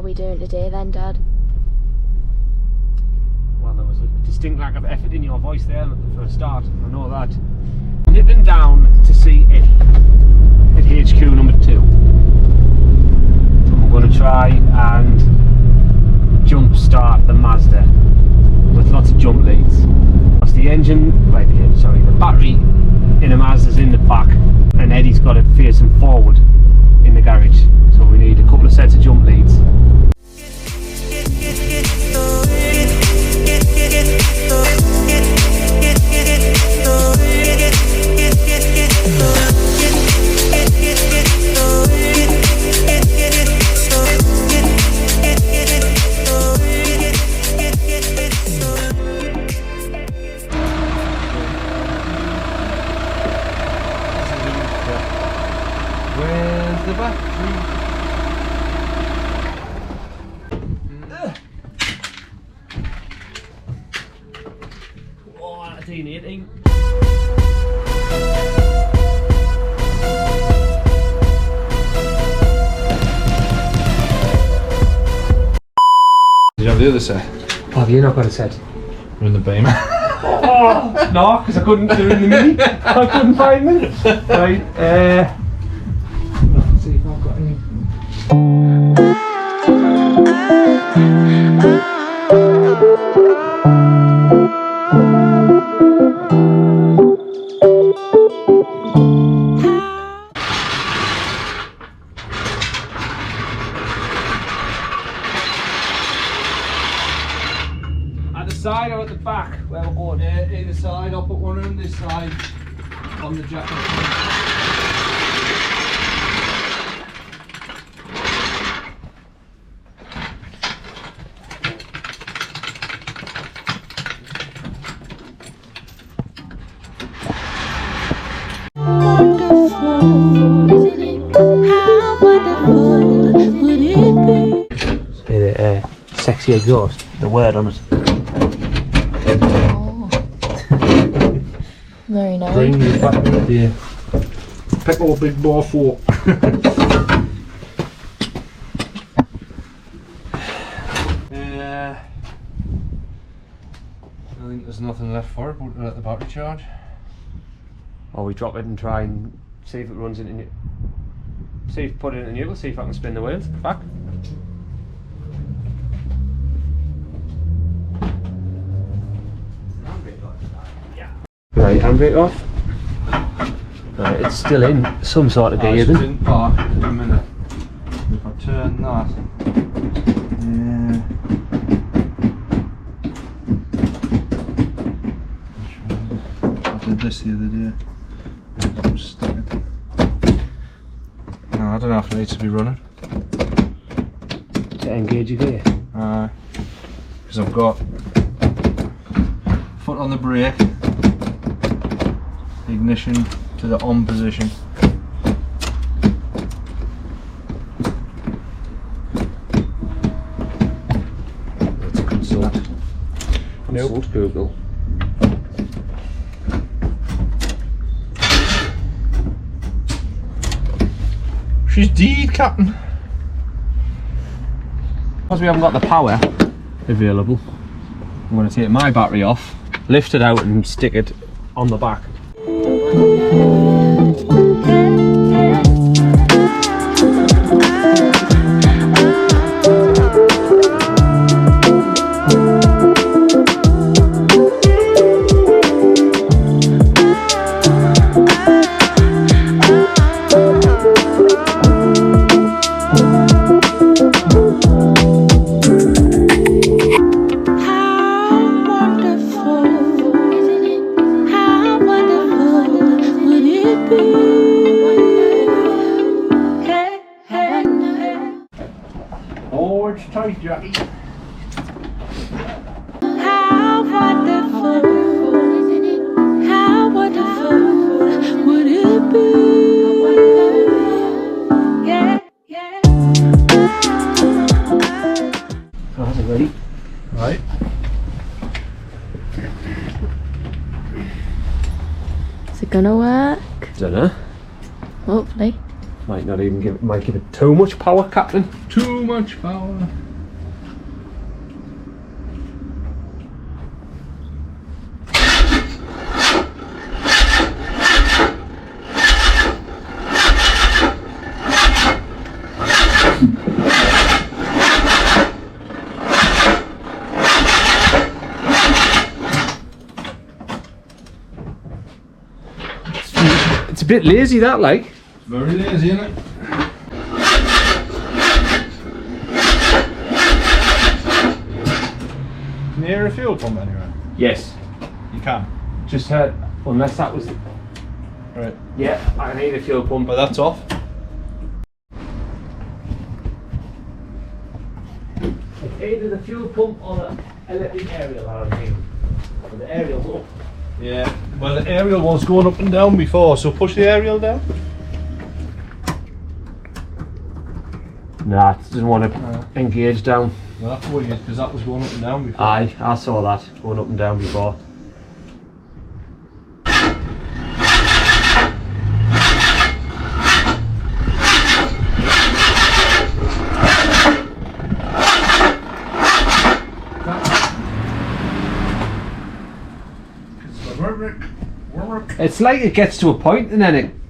we doing today then, Dad? Well, there was a distinct lack of effort in your voice there for a start, I know that. Nipping down to see it at HQ number 2. And we're going to try and jump start the Mazda with lots of jump leads. That's the engine, the battery in a Mazda's in the back, and Eddie's got it facing forward in the garage. So we need a couple of sets of jump leads. Where's the battery? Oh, 1918. Did you have the other set? Oh, have you not got a set? We're in the Beamer. Oh, no, because I couldn't do it in the Mini. I couldn't find them. Right, let's see if I've got any. At the side or at the back? Where we're going? Either side, I'll put one on this side on the jacket. Sexy exhaust, the word on it. Oh. Very nice. Bring me back there. Pick up big ball 4. I think there's nothing left for it but to let the battery charge. Or we drop it and try and see if it runs into see if put it in neutral, see if I can spin the wheels back. Right, handbrake off. Right, it's still in some sort of gear It's then. in park in a minute. If I turn that, I did this the other day. I'm stuck. No, I don't know if it needs to be running. To engage your gear. Because I've got foot on the brake, ignition to the on position. Let's consult. Nope. Consult Google. She's deed, Captain. Because we haven't got the power available, I'm going to take my battery off, lift it out and stick it on the back. Oh, it's tight, Jackie. How wonderful would it be? Yeah, yeah. So that's it ready. Right. Is it gonna work? Dunno. Hopefully. Might not even give it, might give it too much power, Captain. Too much power. It's a bit lazy, that, like. Very lazy, isn't it? Can you hear a fuel pump anywhere? Yes. You can. Just heard, unless that was. Right. Yeah, I need a fuel pump. But that's off. It's either the fuel pump or the electric aerial, I think. Or the aerial's up. Yeah. Well, the aerial was going up and down before, so push the aerial down. Nah, it doesn't want to engage down. Well, that's weird because that was going up and down before. Aye, I saw that going up and down before. It's like it gets to a point and then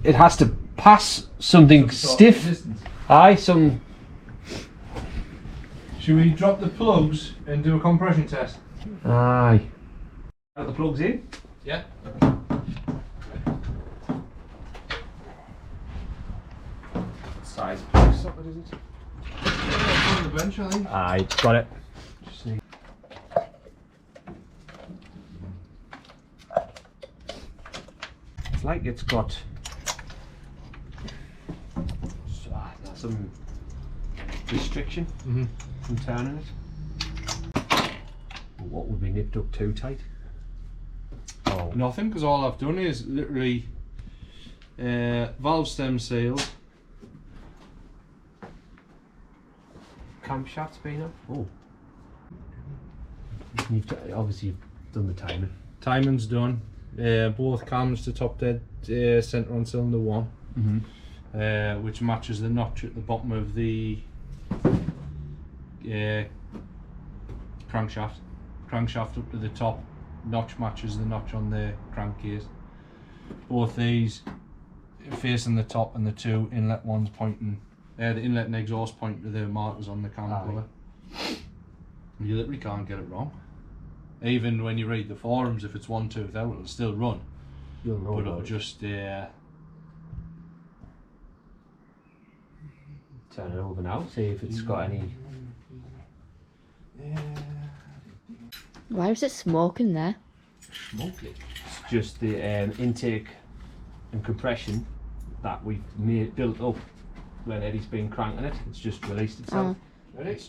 it has to pass something stiff. Aye, some. Should we drop the plugs and do a compression test? Aye. Got the plugs in? Yeah. Size plug socket is it? On the bench, I think. Aye, got it. Just need. It's like it's got some restriction from turning it. What would be nipped up too tight? Oh. Nothing, because all I've done is literally valve stem sealed. Camshaft's been up. Oh. Obviously you've done the timing. Timing's done. Both cams to top dead centre on cylinder 1, which matches the notch at the bottom of the crankshaft. Crankshaft up to the top, notch matches the notch on the crankcase. Both these facing the top, and the two inlet ones pointing, the inlet and exhaust point to the markers on the cam cover. You literally can't get it wrong. Even when you read the forums, if it's 1 tooth out, it'll still run. You'll know, but it'll just turn it over now, see if it's got any. Why is it smoking there? Smoky. It's just the intake and compression that we've built up when Eddie's been cranking it. It's just released itself. Ready?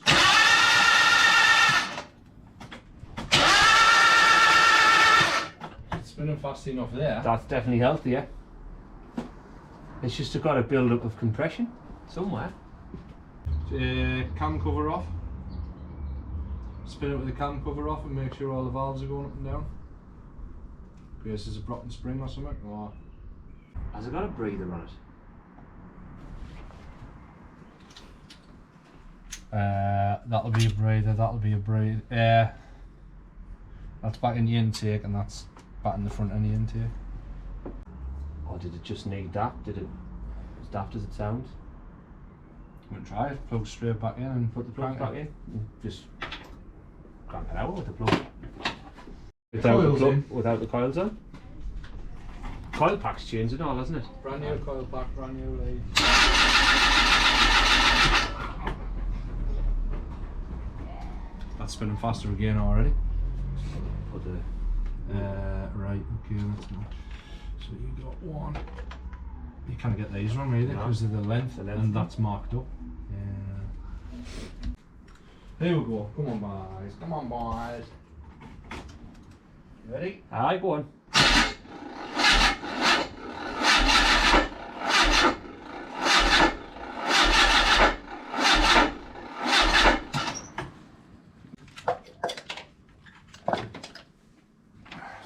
It's spinning fast enough there. That's definitely healthier. It's just got a build up of compression somewhere. Cam cover off. Spin it with the cam cover off and make sure all the valves are going up and down. In case there's a broken spring or something. Or Has it got a breather on it? that'll be a breather, that'll be a breather. That's back in the intake and that's back in the front of the intake. Or did it just need that? Did it, as daft as it sounds? I'm going to try it, plug straight back in and Put the plug crank back it. in? Just crank it out with the plug. Without the coils on? Coil pack's changed and all, hasn't it? Brand new coil pack, brand new lead. That's spinning faster again already. Put the Right, okay, that's not. So you got one. You can't get these wrong either because of the length, and that's marked up. Here we go. Come on, boys. Come on, boys. You ready? Aye, go on.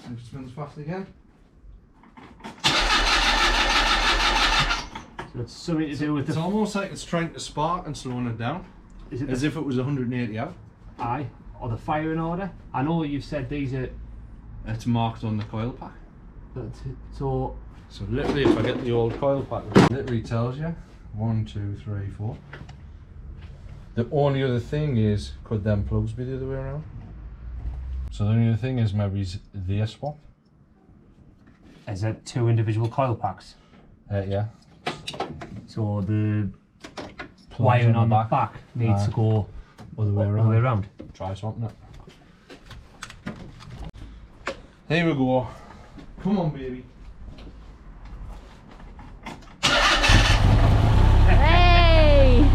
So it spins fast again. So it's something to do with It's the... almost like it's trying to spark and slowing it down, Is it as if it was 180 out. Aye, or the firing order. I know you've said these are... It's marked on the coil pack. So So literally, if I get the old coil pack, it literally tells you 1, 2, 3, 4. The only other thing is, could them plugs be the other way around? So the only other thing is maybe the swap. is it 2 individual coil packs? Yeah. So the Plugs wiring on the back. back needs to go Other way all the way around. Try something. Here we go. Come on, baby. Hey!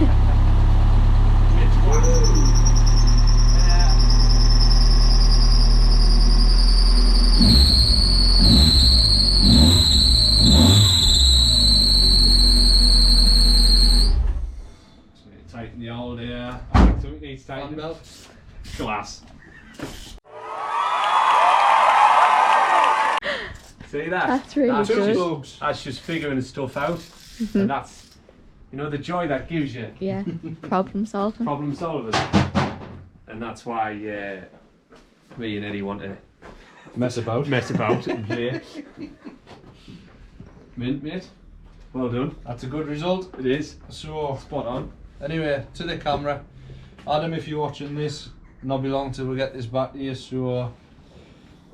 Tighten the old I think something needs fan tightening. belt. Glass. See that? That's really Two good. plugs. That's just figuring stuff out, and that's, you know, the joy that gives you. Yeah, problem solving. Problem solving, and that's why me and Eddie want to Mess about. mess about and play. Mint, mate. Well done. That's a good result. It is So, spot on. anyway, to the camera. Adam, if you're watching this, not be long till we get this back to you. So,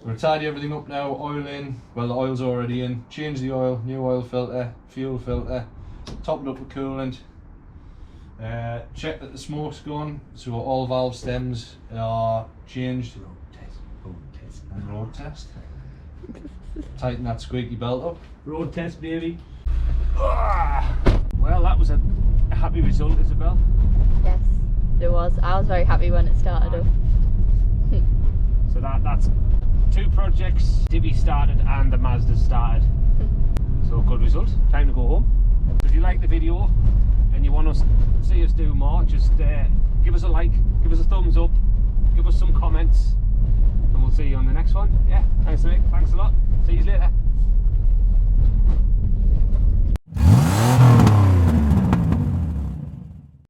we're gonna tidy everything up now. Oil in. Well, the oil's already in. Change the oil. New oil filter. Fuel filter. Top it up with coolant. Check that the smoke's gone. So all valve stems are changed. Road test. Tighten that squeaky belt up. Road test, baby. Well, that was a happy result, Isabel. Yes, it was. I was very happy when it started up. So that's 2 projects. Dippy started and the Mazda started. So good result. Time to go home. So if you like the video and you want us to see us do more, just give us a like, give us a thumbs up, give us some comments, and we'll see you on the next one. Yeah, thanks Nick. Thanks a lot. See you later.